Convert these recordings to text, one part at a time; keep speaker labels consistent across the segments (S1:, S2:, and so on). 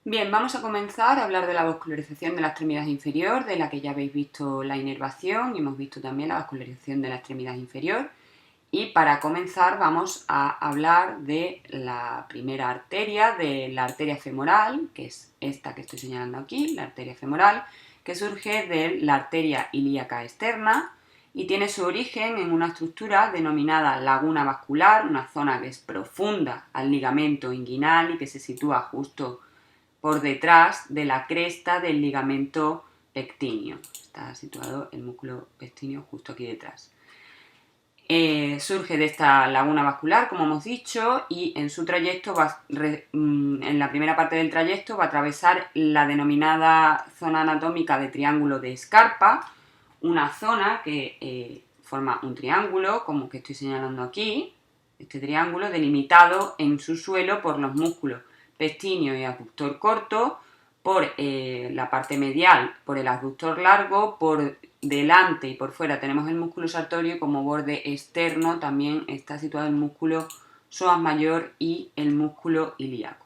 S1: Bien, vamos a comenzar a hablar de la vascularización de la extremidad inferior, de la que ya habéis visto la inervación y hemos visto también la vascularización de la extremidad inferior. Y para comenzar vamos a hablar de la primera arteria, de la arteria femoral, que es esta que estoy señalando aquí, la arteria femoral, que surge de la arteria ilíaca externa y tiene su origen en una estructura denominada laguna vascular, una zona que es profunda al ligamento inguinal y que se sitúa justo por detrás de la cresta del ligamento pectíneo. Está situado el músculo pectíneo justo aquí detrás. Surge de esta laguna vascular, como hemos dicho, y en su trayecto, en la primera parte del trayecto, va a atravesar la denominada zona anatómica de triángulo de Scarpa, una zona que forma un triángulo, como que estoy señalando aquí, este triángulo delimitado en su suelo por los músculos pectíneo y abductor corto, por la parte medial, por el abductor largo, por delante y por fuera tenemos el músculo sartorio, como borde externo también está situado el músculo psoas mayor y el músculo ilíaco.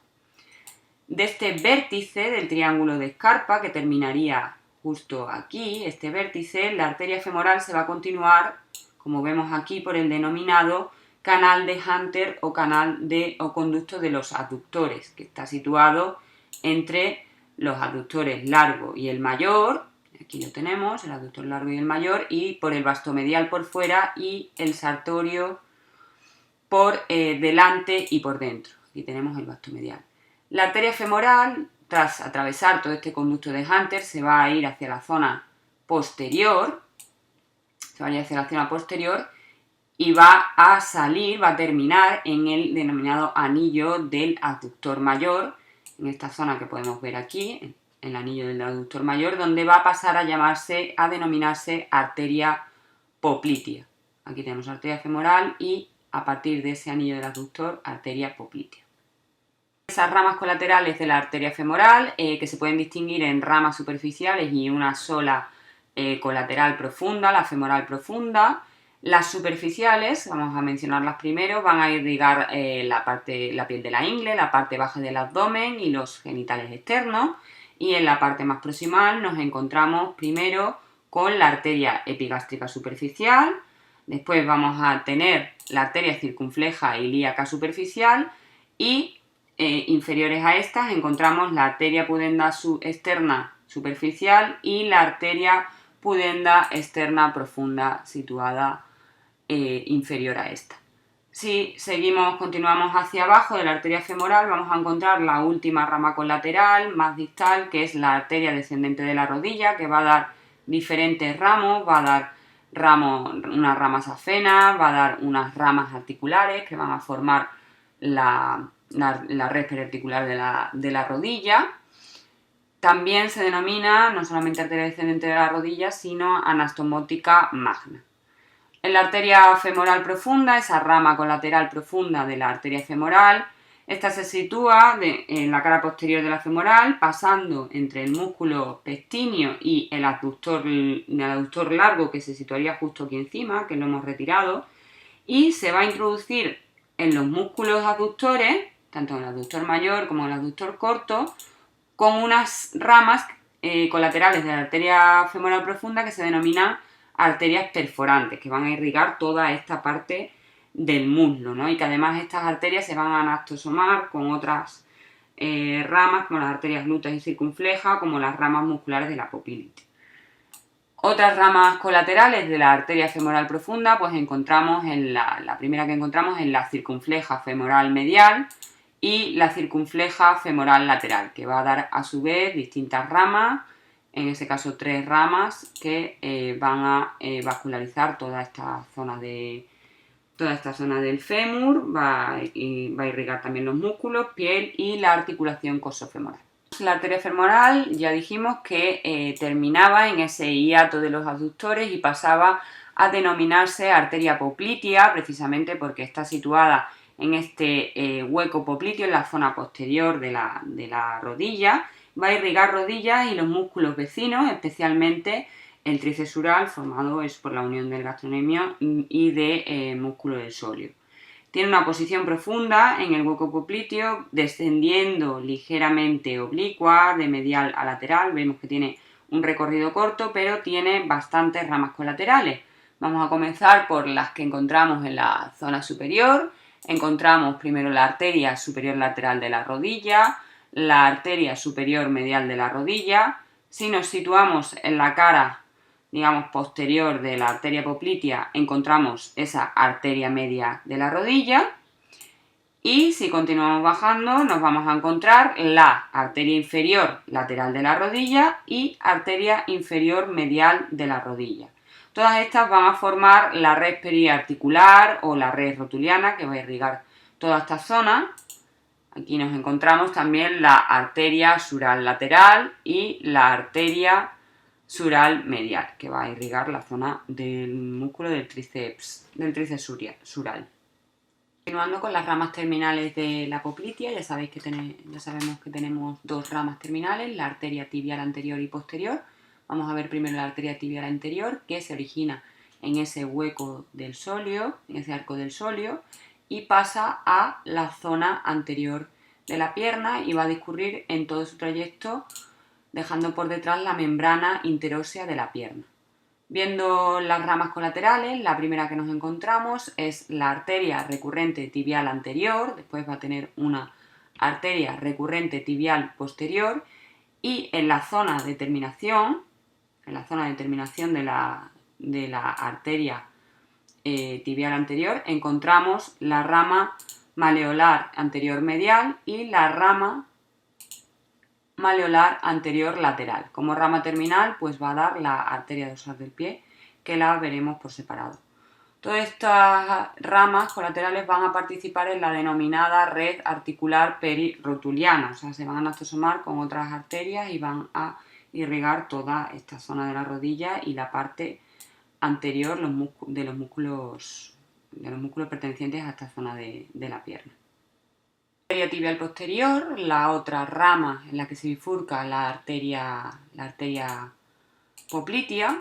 S1: De este vértice del triángulo de Scarpa, que terminaría justo aquí, este vértice, la arteria femoral se va a continuar, como vemos aquí, por el denominado canal de Hunter o o conducto de los abductores, que está situado entre los abductores largo y el mayor, aquí lo tenemos, el abductor largo y el mayor, y por el vastomedial por fuera y el sartorio por delante y por dentro. Aquí tenemos el vastomedial. La arteria femoral, tras atravesar todo este conducto de Hunter, se va a ir hacia la zona posterior, y va a salir, va a terminar en el denominado anillo del abductor mayor, en esta zona que podemos ver aquí, el anillo del abductor mayor, donde va a pasar a denominarse arteria poplitea. Aquí tenemos arteria femoral y a partir de ese anillo del abductor, arteria poplitea. Esas ramas colaterales de la arteria femoral, que se pueden distinguir en ramas superficiales y una sola colateral profunda, la femoral profunda. Las superficiales, vamos a mencionarlas primero, van a irrigar la piel de la ingle, la parte baja del abdomen y los genitales externos. Y en la parte más proximal nos encontramos primero con la arteria epigástrica superficial. Después vamos a tener la arteria circunfleja ilíaca superficial y inferiores a estas encontramos la arteria pudenda externa superficial y la arteria pudenda externa profunda situada inferior a esta. Si continuamos hacia abajo de la arteria femoral, vamos a encontrar la última rama colateral, más distal, que es la arteria descendente de la rodilla, que va a dar diferentes ramos, va a dar unas ramas afenas, va a dar unas ramas articulares que van a formar la red periarticular de la rodilla. También se denomina no solamente arteria descendente de la rodilla, sino anastomótica magna. En la arteria femoral profunda, esa rama colateral profunda de la arteria femoral, esta se sitúa en la cara posterior de la femoral, pasando entre el músculo pectíneo y el abductor largo, que se situaría justo aquí encima, que lo hemos retirado, y se va a introducir en los músculos abductores, tanto en el abductor mayor como en el abductor corto, con unas ramas colaterales de la arteria femoral profunda que se denominan arterias perforantes, que van a irrigar toda esta parte del muslo, ¿no? Y que además estas arterias se van a anastosomar con otras ramas, como las arterias glúteas y circunflejas, como las ramas musculares de la poplite. Otras ramas colaterales de la arteria femoral profunda, pues encontramos la primera que encontramos en la circunfleja femoral medial y la circunfleja femoral lateral, que va a dar a su vez distintas ramas, en ese caso 3 ramas, que van a vascularizar toda esta zona del fémur, va a irrigar también los músculos, piel y la articulación coxofemoral. La arteria femoral ya dijimos que terminaba en ese hiato de los abductores y pasaba a denominarse arteria poplitea, precisamente porque está situada en este hueco popliteo, en la zona posterior de la rodilla. Va a irrigar rodillas y los músculos vecinos, especialmente el tricesural, formado por la unión del gastrocnemio y del músculo del sóleo. Tiene una posición profunda en el hueco popliteo, descendiendo ligeramente oblicua, de medial a lateral. Vemos que tiene un recorrido corto, pero tiene bastantes ramas colaterales. Vamos a comenzar por las que encontramos en la zona superior. Encontramos primero la arteria superior lateral de la rodilla, la arteria superior medial de la rodilla. Si nos situamos en la cara, digamos, posterior de la arteria poplitea, encontramos esa arteria media de la rodilla. Y si continuamos bajando, nos vamos a encontrar la arteria inferior lateral de la rodilla y arteria inferior medial de la rodilla. Todas estas van a formar la red periarticular o la red rotuliana que va a irrigar toda esta zona. Aquí nos encontramos también la arteria sural lateral y la arteria sural medial, que va a irrigar la zona del músculo del tríceps sural. Continuando con las ramas terminales de la poplitea, ya sabemos que tenemos dos ramas terminales, la arteria tibial anterior y posterior. Vamos a ver primero la arteria tibial anterior, que se origina en ese hueco del sóleo, en ese arco del sóleo, y pasa a la zona anterior de la pierna y va a discurrir en todo su trayecto, dejando por detrás la membrana interósea de la pierna. Viendo las ramas colaterales, la primera que nos encontramos es la arteria recurrente tibial anterior, después va a tener una arteria recurrente tibial posterior y en la zona de terminación, de la arteria tibial anterior, encontramos la rama maleolar anterior medial y la rama maleolar anterior lateral. Como rama terminal, pues va a dar la arteria dorsal del pie, que la veremos por separado. Todas estas ramas colaterales van a participar en la denominada red articular perirotuliana, o sea, se van a anastomosar con otras arterias y van a irrigar toda esta zona de la rodilla y la parte anterior de los músculos pertenecientes a esta zona de la pierna. Arteria tibial posterior, la otra rama en la que se bifurca la arteria poplitea,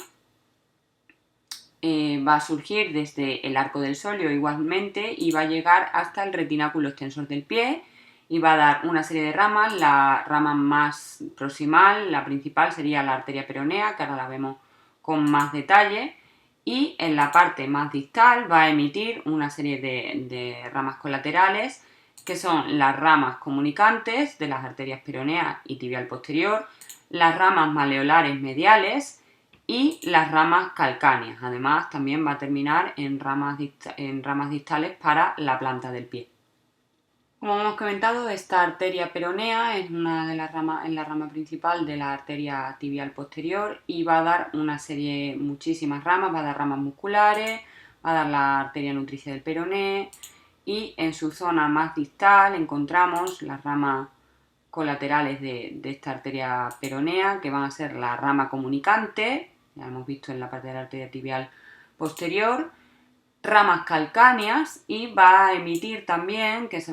S1: va a surgir desde el arco del sóleo igualmente y va a llegar hasta el retináculo extensor del pie y va a dar una serie de ramas. La rama más proximal, la principal, sería la arteria peronea, que ahora la vemos con más detalle, y en la parte más distal va a emitir una serie de ramas colaterales, que son las ramas comunicantes de las arterias peronea y tibial posterior, las ramas maleolares mediales y las ramas calcáneas. Además, también va a terminar en ramas distales para la planta del pie. Como hemos comentado, esta arteria peronea es una de las ramas, en la rama principal de la arteria tibial posterior y va a dar muchísimas ramas, va a dar ramas musculares, va a dar la arteria nutricia del peroné, y en su zona más distal encontramos las ramas colaterales de esta arteria peronea, que van a ser la rama comunicante, ya hemos visto en la parte de la arteria tibial posterior, ramas calcáneas, y va a emitir también, que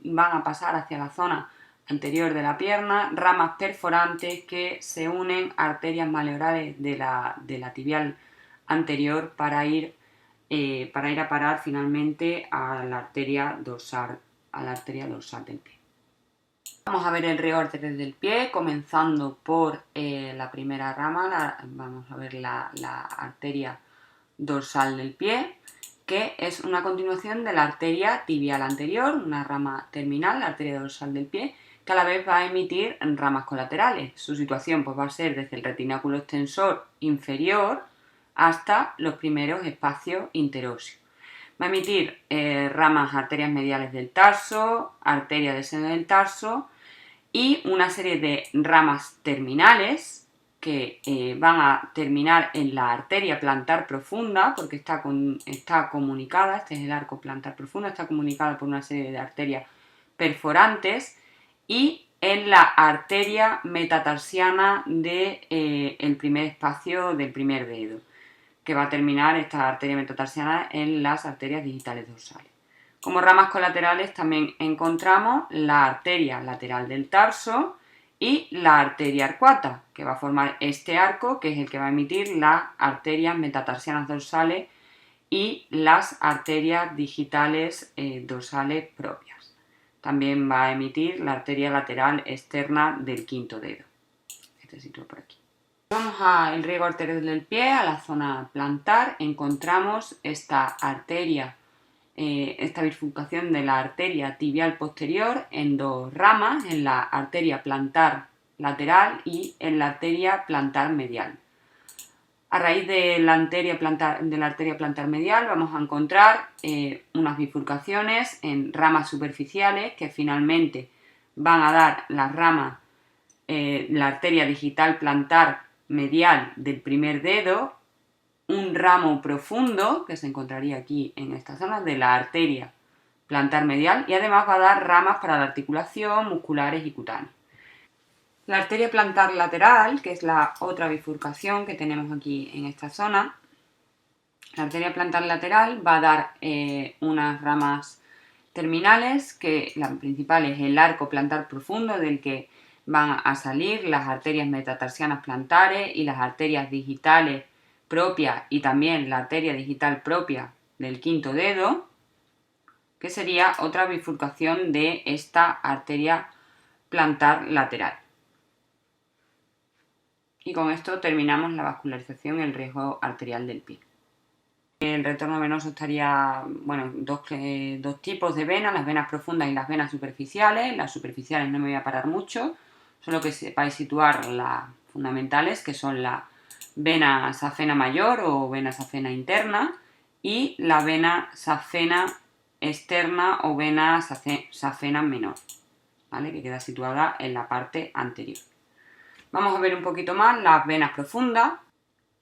S1: van a pasar hacia la zona anterior de la pierna, ramas perforantes que se unen a arterias maleolares de la tibial anterior para ir a parar finalmente a la arteria dorsal del pie. Vamos a ver el reorden del pie, comenzando por la primera rama, vamos a ver la arteria dorsal del pie, que es una continuación de la arteria tibial anterior, una rama terminal, la arteria dorsal del pie, que a la vez va a emitir ramas colaterales. Su situación pues va a ser desde el retináculo extensor inferior hasta los primeros espacios interóseos. Va a emitir arterias mediales del tarso, arteria del seno del tarso y una serie de ramas terminales que van a terminar en la arteria plantar profunda, porque está comunicada, este es el arco plantar profundo, está comunicada por una serie de arterias perforantes, y en la arteria metatarsiana del primer espacio del primer dedo, que va a terminar esta arteria metatarsiana en las arterias digitales dorsales. Como ramas colaterales también encontramos la arteria lateral del tarso y la arteria arcuata, que va a formar este arco, que es el que va a emitir las arterias metatarsianas dorsales y las arterias digitales dorsales propias. También va a emitir la arteria lateral externa del quinto dedo. Este sitio por aquí. Vamos al riego arterial del pie, a la zona plantar. Encontramos esta arteria, esta bifurcación de la arteria tibial posterior en dos ramas, en la arteria plantar lateral y en la arteria plantar medial. A raíz de la arteria plantar medial vamos a encontrar unas bifurcaciones en ramas superficiales que finalmente van a dar las ramas, la arteria digital plantar medial del primer dedo, un ramo profundo que se encontraría aquí en esta zona de la arteria plantar medial y además va a dar ramas para la articulación, musculares y cutáneas. La arteria plantar lateral, que es la otra bifurcación que tenemos aquí en esta zona, la arteria plantar lateral va a dar unas ramas terminales, que la principal es el arco plantar profundo, del que van a salir las arterias metatarsianas plantares y las arterias digitales propias y también la arteria digital propia del quinto dedo, que sería otra bifurcación de esta arteria plantar lateral. Y con esto terminamos la vascularización y el riesgo arterial del pie. El retorno venoso estaría, bueno, dos tipos de venas, las venas profundas y las venas superficiales. Las superficiales no me voy a parar mucho, solo que sepáis situar las fundamentales, que son la vena safena mayor o vena safena interna y la vena safena externa o vena safena menor, ¿vale? Que queda situada en la parte anterior. Vamos a ver un poquito más las venas profundas.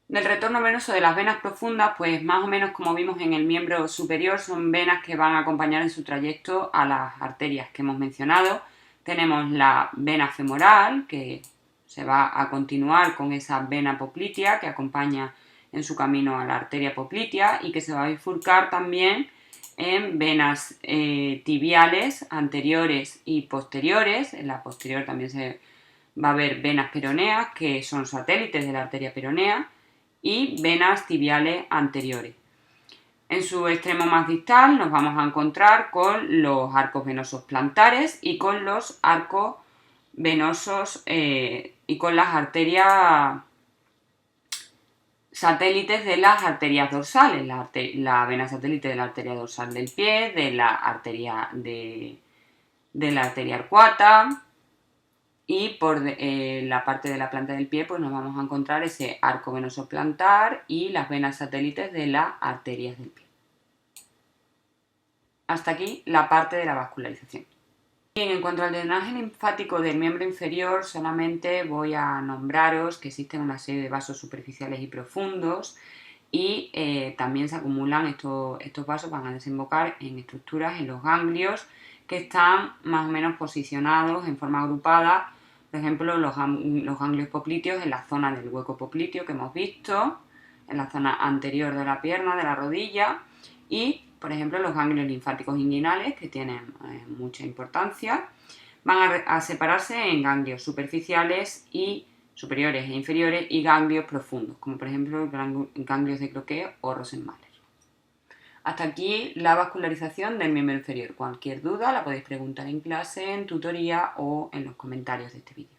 S1: Del retorno venoso de las venas profundas, pues más o menos como vimos en el miembro superior, son venas que van a acompañar en su trayecto a las arterias que hemos mencionado. Tenemos la vena femoral, que se va a continuar con esa vena poplitea que acompaña en su camino a la arteria poplitea y que se va a bifurcar también en venas tibiales anteriores y posteriores. En la posterior también se va a haber venas peroneas, que son satélites de la arteria peronea, y venas tibiales anteriores. En su extremo más distal nos vamos a encontrar con los arcos venosos plantares y con los arcos venosos y con las arterias satélites de las arterias dorsales, la vena satélite de la arteria dorsal del pie, de la arteria arcuata. Y por la parte de la planta del pie pues nos vamos a encontrar ese arco venoso plantar y las venas satélites de las arterias del pie. Hasta aquí la parte de la vascularización. Bien, en cuanto al drenaje linfático del miembro inferior, solamente voy a nombraros que existen una serie de vasos superficiales y profundos y también se acumulan estos vasos, van a desembocar en estructuras en los ganglios que están más o menos posicionados en forma agrupada. Por ejemplo, los ganglios popliteos en la zona del hueco popliteo que hemos visto, en la zona anterior de la pierna, de la rodilla, y, por ejemplo, los ganglios linfáticos inguinales, que tienen mucha importancia, van a separarse en ganglios superficiales y superiores e inferiores y ganglios profundos, como por ejemplo ganglios de Croquet o Rosenmaler. Hasta aquí la vascularización del miembro inferior. Cualquier duda la podéis preguntar en clase, en tutoría o en los comentarios de este vídeo.